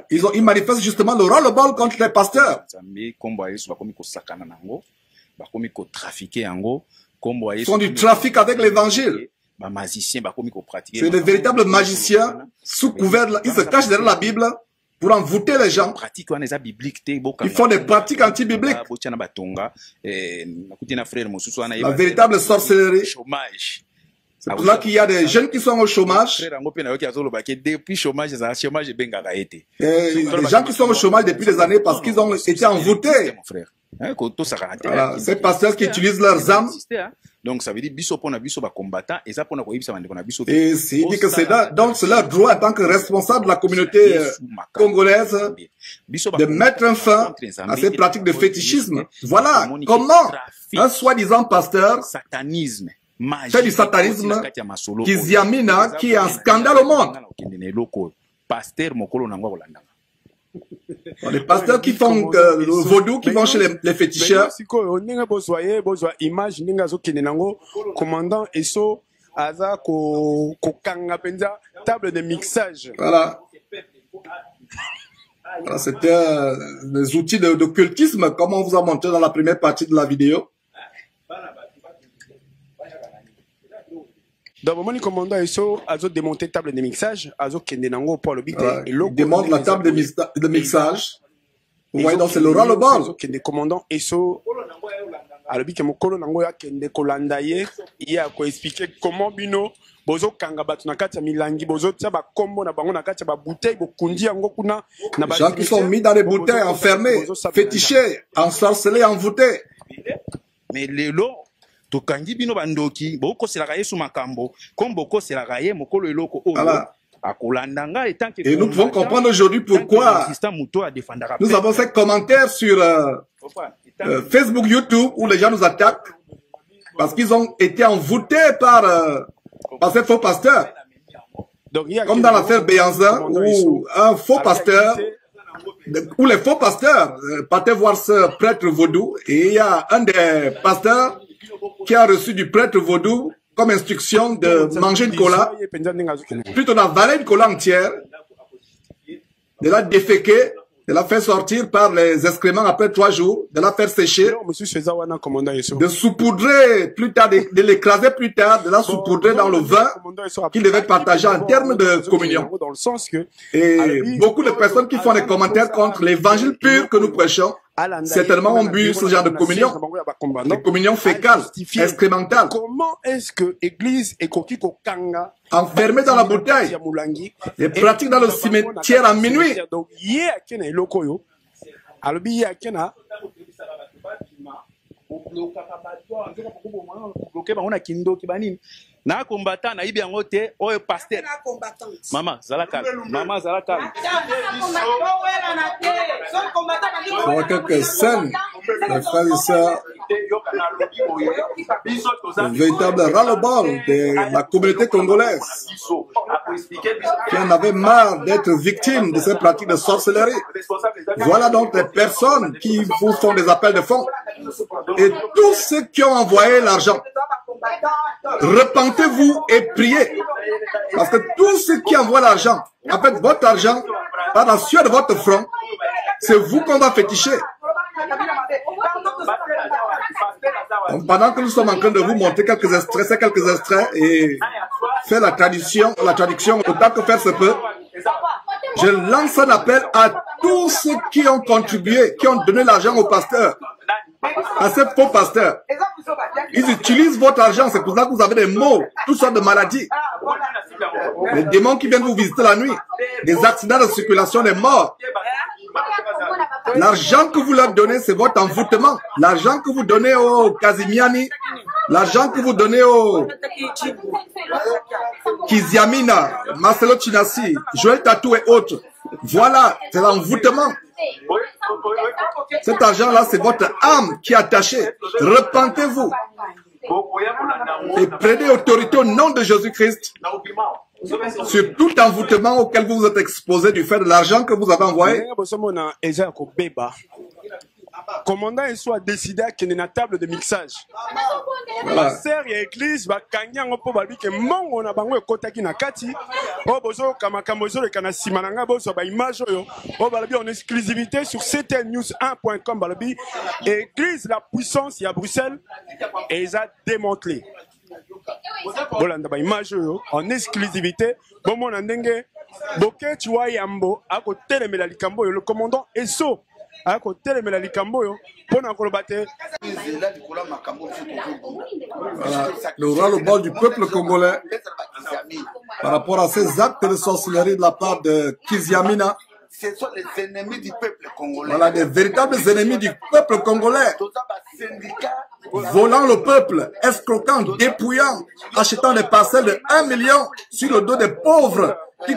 ils manifestent justement le ras-le-bol contre les pasteurs. Ils font du trafic avec l'évangile. C'est de véritables magiciens sous couvert, ils se cachent derrière la Bible pour envoûter les gens. Ils font des pratiques anti-bibliques. La véritable sorcellerie. C'est pour là qu'il y a des jeunes qui sont au chômage. Des gens qui sont au chômage depuis des années parce qu'ils ont été envoûtés. Voilà, ces pasteurs qui utilisent leurs âmes. Donc ça veut dire et il dit que c'est leur droit en tant que responsable de la communauté congolaise de mettre un fin à ces pratiques de fétichisme. Voilà comment un soi-disant pasteur fait du satanisme Kiziamina qui est un scandale au monde. Les pasteurs qui font le vaudou, qui vont chez les féticheurs. Commandant Esso, Aza, table de mixage. Voilà. Voilà, c'était des outils d'occultisme, comme on vous a montré dans la première partie de la vidéo. Donc, mon commandant Esso a démonté table de mixage, a kendenango pour le bité. Il démonte la table de mixage. Vous voyez, donc c'est le ras-le-bol. Le commandant Esso a le bité mokolo nango ya kende kolandaye. Il a expliqué comment bino bozo kanga batu na kati ya milangi bozo tia ba kombo na bango na kati ya ba bouteille bokundi yango kuna na ba gens qui sont mis dans des bouteilles enfermés, fétichés, ensorcelés, envoûtés. Mais les lots tokangi bino bandoki boko selaka yesu makambo kombo ko selaka ye mokolo eloko oyo akolandanga etant que et nous pouvons comprendre aujourd'hui pourquoi nous avons ces commentaires sur Facebook, YouTube où les gens nous attaquent parce qu'ils ont été envoûtés par ces faux pasteurs. Comme dans l'affaire Béanzin où un faux pasteur où les faux pasteurs partaient voir ce prêtre vaudou et il y a un des pasteurs qui a reçu du prêtre vaudou comme instruction de manger une cola, plutôt d'avaler une cola entière, de la déféquer de la faire sortir par les excréments après 3 jours, de la faire sécher, de saupoudrer plus tard, de l'écraser plus tard, de la saupoudrer dans le vin qu'il devait partager en termes de communion. Et beaucoup de personnes qui font des commentaires contre l'évangile pur que nous prêchons, certainement ont bu ce genre de communion, des communions fécales, excrémentales. Comment est-ce que l'église est enfermée dans la bouteille et pratique dans le cimetière à minuit? Na combattant na ibi yango te oyo pasteur mama zalaka Pour quelques scènes, les frères et sœurs, un véritable ras-le-bol de la communauté congolaise qui en avait marre d'être victime de ces pratiques de sorcellerie. Voilà donc les personnes qui vous font des appels de fonds et tous ceux qui ont envoyé l'argent. Repentez-vous et priez. Parce que tous ceux qui envoient l'argent, en fait, votre argent, par la sueur de votre front, c'est vous qu'on va féticher. Donc, pendant que nous sommes en train de vous montrer quelques extraits et faire la traduction autant que faire se peut, je lance un appel à tous ceux qui ont contribué, qui ont donné l'argent au pasteur, à ces faux pasteurs. Ils utilisent votre argent, c'est pour ça que vous avez des maux, toutes sortes de maladies. Les démons qui viennent vous visiter la nuit, des accidents de circulation, des morts. L'argent que vous leur donnez, c'est votre envoûtement. L'argent que vous donnez au Kazimiani, l'argent que vous donnez au Kiziamina, Marcelo Chinassi, Joël Tatou et autres. Voilà, c'est l'envoûtement. Cet argent-là, c'est votre âme qui est attachée. Repentez-vous et prenez autorité au nom de Jésus-Christ sur tout envoûtement auquel vous vous êtes exposé du fait de l'argent que vous avez envoyé. Commandant et soit décidé à qu'il y ait une table de mixage. Voilà. Pasteur et église va gagner un peu de que mon a bango kota ki na kati. Oh bozo kamakamozo le kana simananga bozo ba image yo. Oh balabi en exclusivité sur ctnews1.com balabi. Église la puissance il y a Bruxelles et ils a démantelé. Bolanda ba image yo en exclusivité. Bon mon ndenge boke tu vois yambo à côté de Melalikambo le commandant Esso. Voilà, le ras-le-bol du peuple congolais par rapport à ces actes de sorcellerie de la part de Kiziamina. Ce sont les ennemis du peuple congolais. Voilà, des véritables ennemis du peuple congolais. Volant le peuple, escroquant, dépouillant, achetant des parcelles de 1 million sur le dos des pauvres qui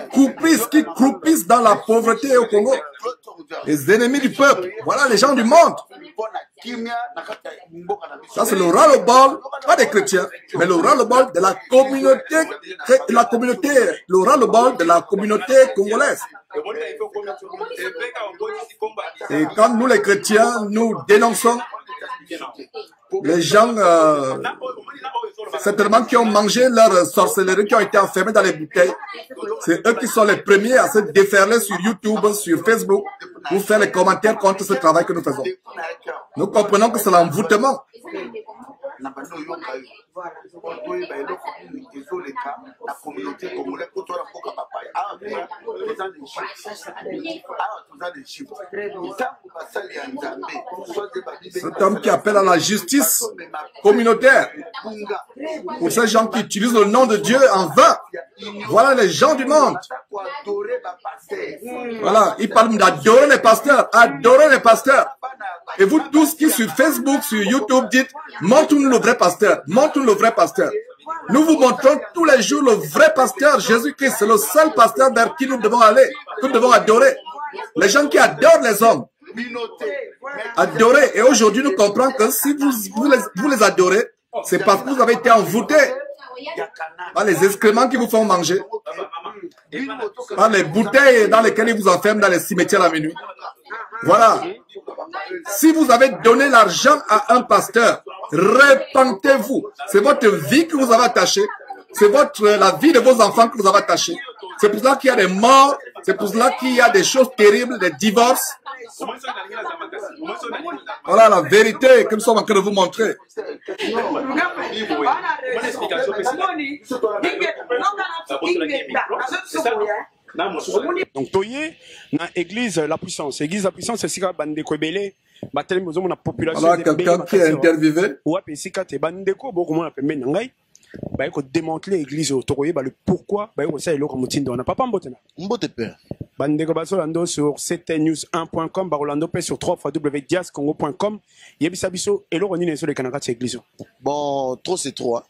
croupissent dans la pauvreté au Congo. Les ennemis du peuple, voilà les gens du monde. Ça c'est le ras-le-bol, pas des chrétiens, mais le ras-le-bol de la communauté, le ras-le-bol de la communauté congolaise. Et quand nous les chrétiens, nous dénonçons les gens, certainement qui ont mangé leur sorcellerie, qui ont été enfermés dans les bouteilles, c'est eux qui sont les premiers à se déferler sur YouTube, sur Facebook, pour faire les commentaires contre ce travail que nous faisons. Nous comprenons que c'est l'envoûtement. Cet homme qui appelle à la justice communautaire pour ces gens qui utilisent le nom de Dieu en vain. Voilà les gens du monde. Voilà, ils parlent d'adorer les pasteurs, adorer les pasteurs. Et vous tous qui sur Facebook, sur YouTube dites, montre-nous le vrai pasteur, montre-nous le vrai pasteur. Nous vous montrons tous les jours le vrai pasteur, Jésus-Christ. C'est le seul pasteur vers qui nous devons aller, que nous devons adorer. Les gens qui adorent les hommes. Adorer. Et aujourd'hui, nous comprenons que si vous les adorez, c'est parce que vous avez été envoûtés par les excréments qui vous font manger, par les bouteilles dans lesquelles ils vous enferment dans les cimetières à minuit. Voilà. Si vous avez donné l'argent à un pasteur, repentez-vous. C'est votre vie que vous avez attachée. C'est la vie de vos enfants que vous avez attachée. C'est pour cela qu'il y a des morts. C'est pour cela qu'il y a des choses terribles, des divorces. Voilà la vérité que nous sommes en train de vous montrer. Donc toye na église la puissance c'est sika bandeko ebele batelemi bozomo na population. Alors quelqu'un qui est interviewé. Ouais pe sika te bandeko bokomona pembeni ngai ba ko démanteler l'église tokoye ba le pourquoi ba ko sa eloko mutindo na papa mbotena mbote père bandeko basolando sur ctnews1.com barolando pe sur www.diascongo.com yebisa biso eloko nini sur le kanaka de église. Bon trop c'est trop hein.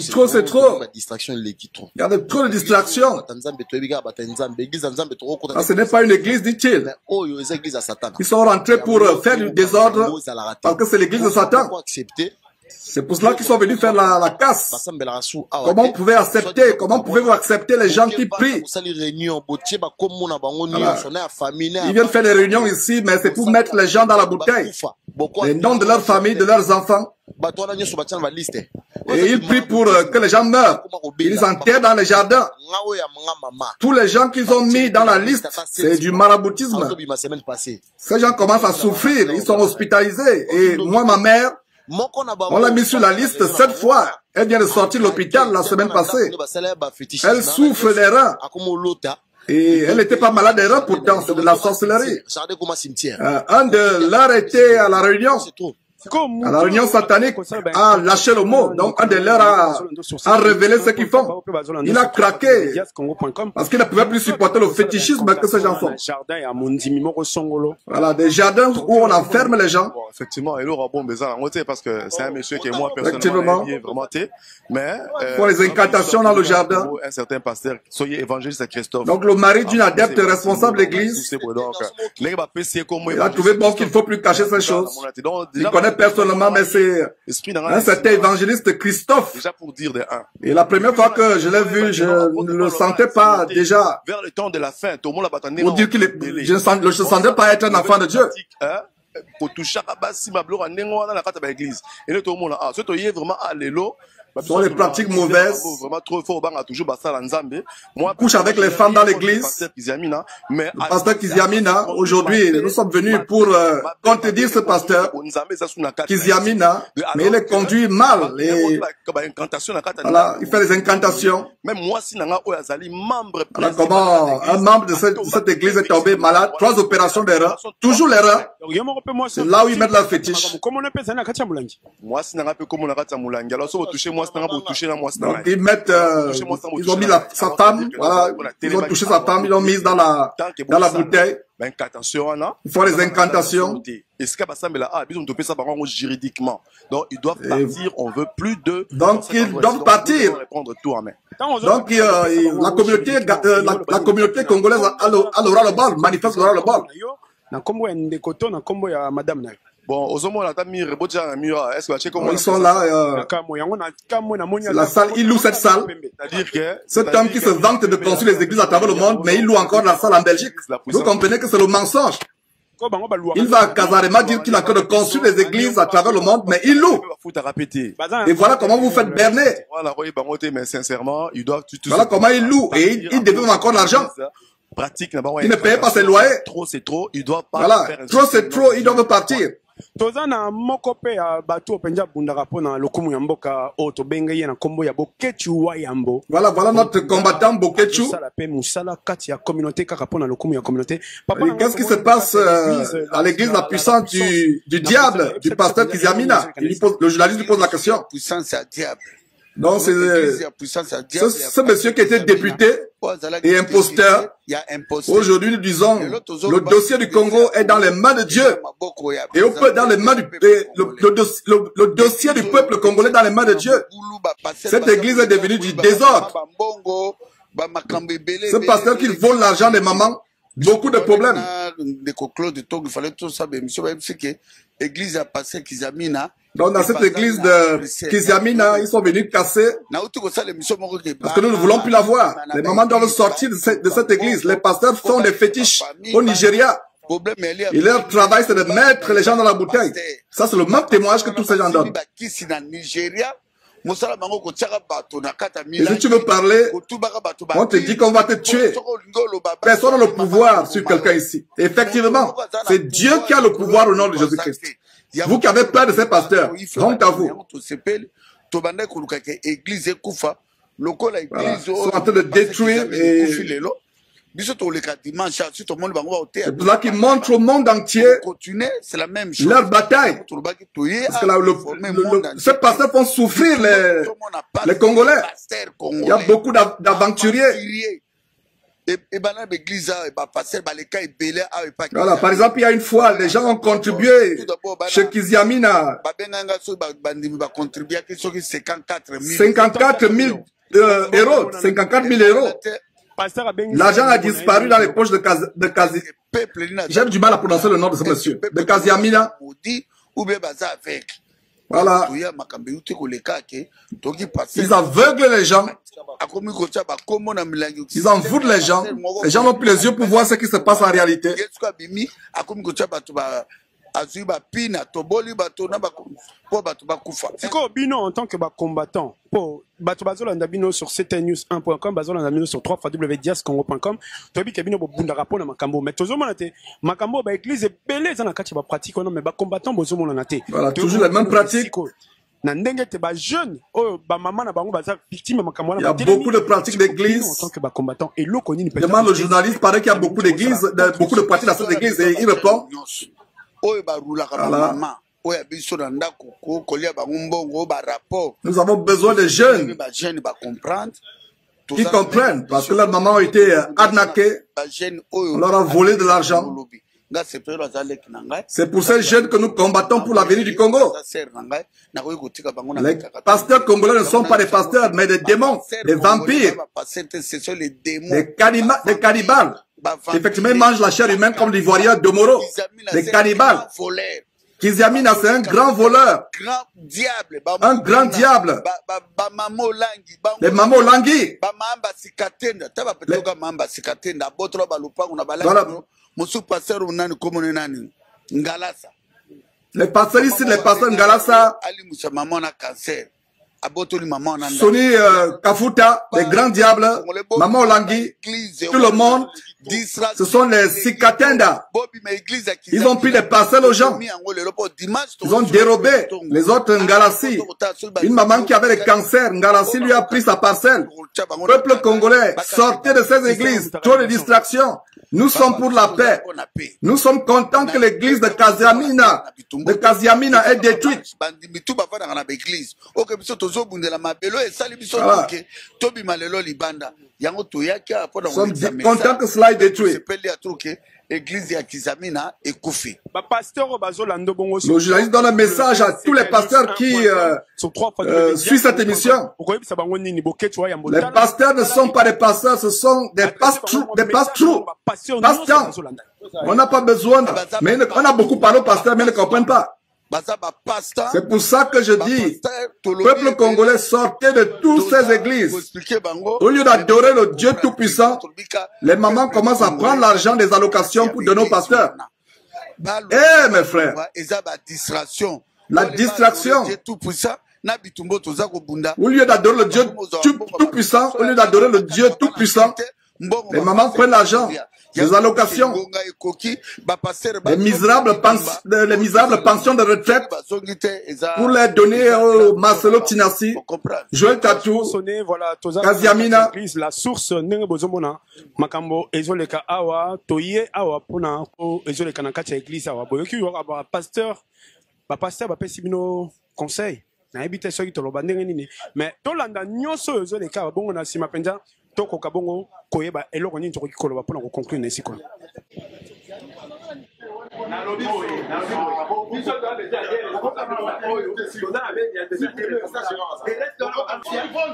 Trop c'est trop. Distraction, il y a trop de distractions. Ah, ce n'est pas une église, dit-il. Ils sont rentrés pour faire du désordre parce que c'est l'église de Satan. C'est pour cela qu'ils sont venus faire la casse. Comment vous pouvez accepter, comment pouvez-vous accepter les gens qui prient? Ils viennent faire des réunions ici, mais c'est pour mettre les gens dans la bouteille. Les noms de leur famille, de leurs enfants. Et ils prient pour que les gens meurent. Ils les enterrent dans les jardins. Tous les gens qu'ils ont mis dans la liste, c'est du maraboutisme. Ces gens commencent à souffrir, ils sont hospitalisés. Et moi, ma mère, on l'a mis sur la liste 7 fois. Elle vient de sortir de l'hôpital la semaine passée. Elle souffre des reins. Et elle n'était pas malade des reins, pourtant c'est de la sorcellerie. Un de leurs était à la réunion. À la réunion satanique a lâché le mot. Donc un de leurs a révélé ce qu'ils font. Il a craqué parce qu'il ne pouvait plus supporter le fétichisme que ces gens font. Voilà, des jardins où on enferme les gens. Bon, effectivement, il aura bon besoin parce que c'est un monsieur qui est moi personnellement vraiment mais pour les incantations dans le jardin. Un certain pasteur, soyez évangéliste Christophe. Donc le mari d'une adepte responsable d'église, il a trouvé bon qu'il ne faut plus cacher ces choses. Il connaît personnellement, mais c'est un certain évangéliste Christophe. Déjà pour dire des un. Et la première fois que je l'ai vu, je ne le sentais pas déjà. Vers le temps de la fin, tout le monde a pour dire je ne sentais pas être un enfant de Dieu. Pour toucher à basi ma blora nengo dans la carte de l'église. Et le tout le monde a ce qui est vraiment à l'élo. Ce sont les pratiques mauvaises. Vraiment trop fort, on a toujours basé à Nzambe. Moi, couche avec les femmes dans l'église. Le pasteur Kiziamina, aujourd'hui, nous sommes venus pour contredire ce pasteur Kiziamina, mais il est conduit mal. Voilà, il fait des incantations. Même moi, si membre. Alors, comment un membre de cette église est tombé malade, 3 opérations des reins, toujours les reins. C'est là où ils mettent la fétiche. Moi, si donc ils mettent, ils ont mis sa femme, voilà, ils ont touché sa femme, ils l'ont mise dans la bouteille. Ils font les incantations. Juridiquement. Donc ils doivent partir, on veut plus de. Donc ils doivent partir. Donc la communauté congolaise a le bal, manifeste le bal. Bon, ils sont là. La salle, il loue cette salle. Cet homme qui se vante de construire les églises à travers le monde, mais il loue encore la salle en Belgique. Vous comprenez que c'est le mensonge. Il va à Casarema dire qu'il a que de construire les églises à travers le monde, mais il loue. Et voilà comment vous faites berner. Voilà comment il loue. Et il devient encore l'argent. Il ne paye pas ses loyers. Trop c'est trop, il doit pas. Voilà, trop c'est trop, il doit partir. Tozana mokope ya bato penja bundaka pona lokumu ya mboka o to benga ye na kombo ya Bokechu wa yambo. Voilà notre combattant Bokechu. Sala pe musala kati ya communauté kaka pona lokumu ya communauté. Qu'est-ce qui se passe à l'église la puissance du diable, du pasteur Kiziamina? Le journaliste lui pose la question. Puissance à diable. Donc c'est ce monsieur qui était député et imposteur. Aujourd'hui nous disons le dossier du Congo est dans les mains de Dieu et on peut dans les mains le dossier du peuple congolais dans les mains de Dieu. Cette église est devenue du désordre. Ce pasteur qui vole l'argent des mamans, beaucoup de problèmes. Donc dans cette église de Kiziamina, ils sont venus casser parce que nous ne voulons plus la voir. Les mamans doivent sortir de cette église. Les pasteurs font des fétiches au Nigeria. Et leur travail, c'est de mettre les gens dans la bouteille. Ça, c'est le même témoignage que tous ces gens donnent. Et si tu veux parler, on te dit qu'on va te tuer. Personne n'a le pouvoir sur quelqu'un ici. Effectivement, c'est Dieu qui a le pouvoir au nom de Jésus-Christ. Vous qui avez peur de ces pasteurs, honte à vous. Voilà. Ils sont en train de détruire et... C'est pour ça qu'ils montrent au monde entier leur bataille. Parce que ces pasteurs font souffrir les Congolais. Il y a beaucoup d'aventuriers. Voilà, par exemple, il y a une fois, les gens ont contribué chez Kiziamina 54 000 euros. 54 000 euros. L'argent a disparu dans les poches de Kazi. J'ai du mal à prononcer le nom de ce monsieur. De Kaziamina. Voilà. Ils aveuglent les gens. Ils envoûtent les gens. Les gens n'ont plus les yeux pour voir ce qui se passe en réalité. Siko bino en tant que combattant pour batubazolanda bino sur ctnews1.com bazolanda bino sur www.diascongo.com tobi ke bino bobunda rapport na makambo mais tozomona te makambo ba église belé za na kati ba pratique non mais ba combattant bozomona na te voilà toujours la même pratique na ndenge te ba jeune oh ba maman na bango baza victime makambo na. Il y a beaucoup de pratiques d'église en tant que ba combattant et loko nini peut. Demande le journaliste paraît qu'il y a beaucoup d'églises beaucoup de pratiques dans cette église et il répond voilà. Nous avons besoin de jeunes qui comprennent parce que leurs mamans ont été arnaquées, on leur a volé de l'argent. C'est pour ces jeunes que nous combattons pour l'avenir du Congo. Les pasteurs congolais ne sont pas des pasteurs mais des démons, des vampires, des cannibales. Effectivement, ils mangent la chair humaine comme l'Ivoirien de Moro, des cannibales. Kiziamina, c'est un grand voleur. Un grand diable. Les Mamo Langi. Les pasteurs ici, les pasteurs Ngalasa. Soni Kafuta, les grands diables, Maman Olangi, tout le monde, ce sont les Sikatenda. Ils ont pris des parcelles aux gens. Ils ont dérobé les autres Ngalassi. Une maman qui avait le cancer, Ngalassi lui a pris sa parcelle. Peuple congolais, sortez de ces églises, trop de distractions. Nous sommes pour la paix. Nous sommes contents que l'église de Kaziamina est détruite. Voilà. Nous sommes contents que cela est détruit. Le journaliste donne un message à tous les pasteurs qui suivent cette émission. Les pasteurs ne sont pas des pasteurs, ce sont des pasteurs. On n'a pas besoin, mais on a beaucoup parlé aux pasteurs, mais ils ne comprennent pas. C'est pour ça que je dis, peuple congolais, sortez de toutes ces églises. Au lieu d'adorer le Dieu Tout-Puissant, les mamans commencent à prendre l'argent des allocations pour donner aux pasteurs. Eh mes frères, la distraction. Au lieu d'adorer le Dieu Tout-Puissant, au lieu d'adorer le Dieu Tout-Puissant, les mamans prennent l'argent, les allocations, les misérables pensions de retraite pour les donner au Marcelo Tinassi, Joël Tatou, Kaziamina. La source ndenge bozomona makambo ezoleka awa toye awa pona ko ezoleka na kati ya église awa boyoki ba pasteur bapesi bino conseil na ebite soki toloba ndenge nini mais tolanda nyonso ezoleka bongo na sima penza tokoka bongo koyeba eloko nini tokoki koloba pona ko conclure na esiko.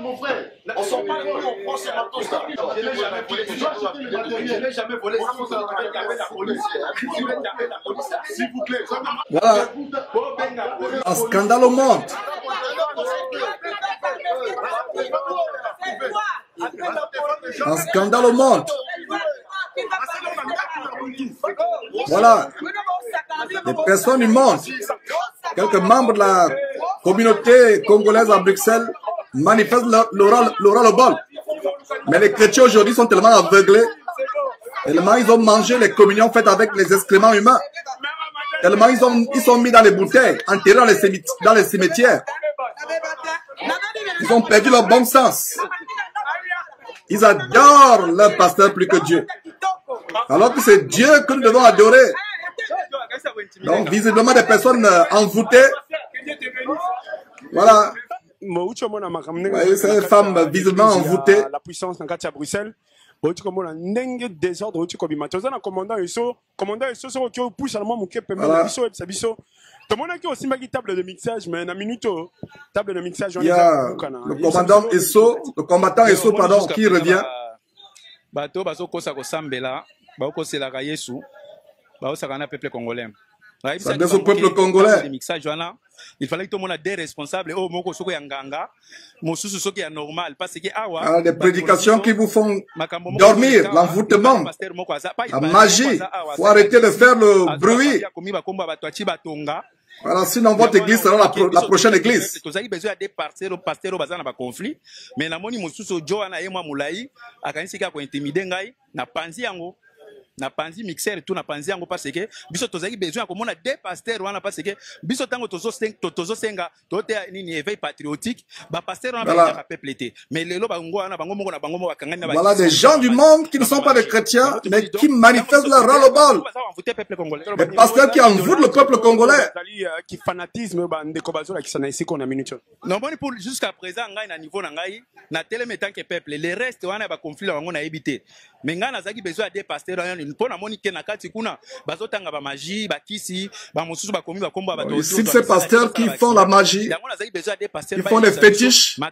Mon frère, on s'en parle, on prend ces matos là. Je n'ai jamais volé, je n'ai jamais volé. S'il vous plaît. Voilà. Un scandale au monde. Un scandale au monde. Voilà. Des personnes du monde, quelques membres de la communauté congolaise à Bruxelles manifestent le bol. Mais les chrétiens aujourd'hui sont tellement aveuglés, tellement ils ont mangé les communions faites avec les excréments humains, tellement ils sont mis dans les bouteilles, enterrés dans les cimetières. Ils ont perdu leur bon sens. Ils adorent leur pasteur plus que Dieu. Alors que c'est Dieu que nous devons adorer. Donc, visiblement, des personnes envoûtées. Voilà. Voyez, ces femmes visiblement envoûtées. La puissance dans le Bruxelles. Ndenge désordre tu kobima toza na commandant eso so ki pousse allemand mon kepe mais biso tout le monde qui aussi magi table de mixage mais na minute table de mixage il y a le commandant eso le combattant eso pardon qui revient bato bazo kosa ko sambela ba ko sela ka Yesu ba sakana peuple congolais ça de ce peuple congolais. Il fallait que tout le monde ait des responsables. Oh, moko soko yanganga, mosusu soko ya normal parce que awa. Des prédications qui vous font dormir, l'envoûtement, la magie. Faut arrêter de faire le bruit. Voilà, sinon votre église sera la prochaine église. Vous avez besoin de pasteurs bazana ba conflit, mais na moni mosusu Joana yemwa mulai, akanisi ka ko intimider ngai na panzi yango. Na panzi mixer tout na panzi yango parce que biso tozaki besoin ko mona des pasteurs wana parce que biso tango tozo senga tote nini éveil patriotique ba pasteur wana ba peuple été mais lelo bango wana bango moko na bango moko bakangani na voilà des gens du monde qui ne sont pas des chrétiens mais qui manifestent leur ras-le-bol, des pasteurs qui envoûtent le peuple congolais, qui fanatisme ba ndeko bazo la kisana ici qu'on a minute non bon pour jusqu'à présent ngai na niveau na ngai na télé tant que peuple les restes wana ba conflit bango na éviter mais ngai nazaki besoin des pasteurs ici ces pasteurs qui font la magie, qui font des fétiches. Par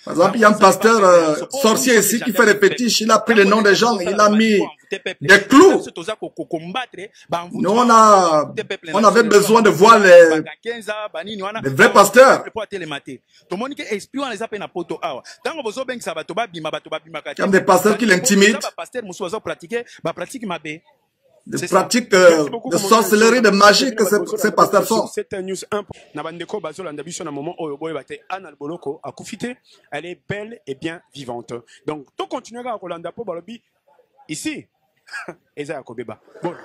exemple, il y a un pasteur sorcier ici qui fait des fétiches. Il a pris le nom des gens, il a mis des clous. Nous, on avait besoin de voir les vrais pasteurs. Il y a des pasteurs qui l'intimident. Des pratiques de sorcellerie, de magie que ces pasteurs font. Elle est belle et bien vivante. Donc, tout continuera à Rolanda pour Balobi ici. Eza Kobeba. Bon.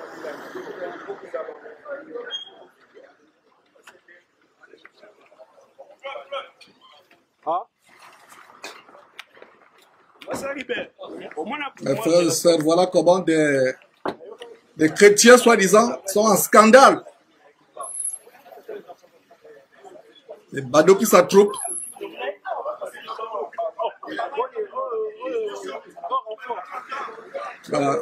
Mes frères et sœurs, voilà comment des chrétiens, soi-disant, sont en scandale. Les badauds qui s'attroupent. Voilà.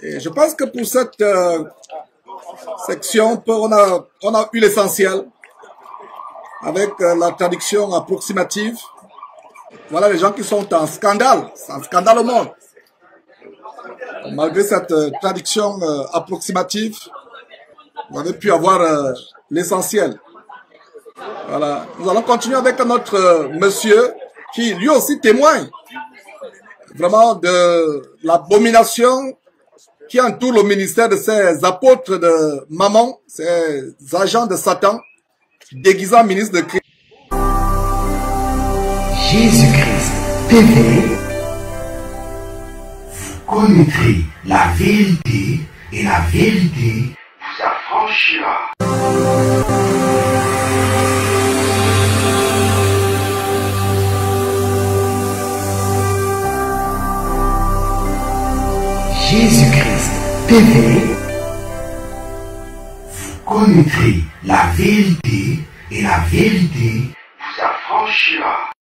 Et je pense que pour cette section, on a eu l'essentiel avec la traduction approximative. Voilà les gens qui sont en scandale. C'est un scandale au monde. Malgré cette traduction approximative, vous avez pu avoir l'essentiel. Voilà. Nous allons continuer avec notre monsieur qui lui aussi témoigne vraiment de l'abomination qui entoure le ministère de ces apôtres de Mammon, ces agents de Satan, déguisés en ministre de Christ. Jésus-Christ TV, vous connaîtrez la vérité et la vérité vous affranchira. Jésus-Christ TV, vous connaîtrez la vérité et la vérité vous affranchira.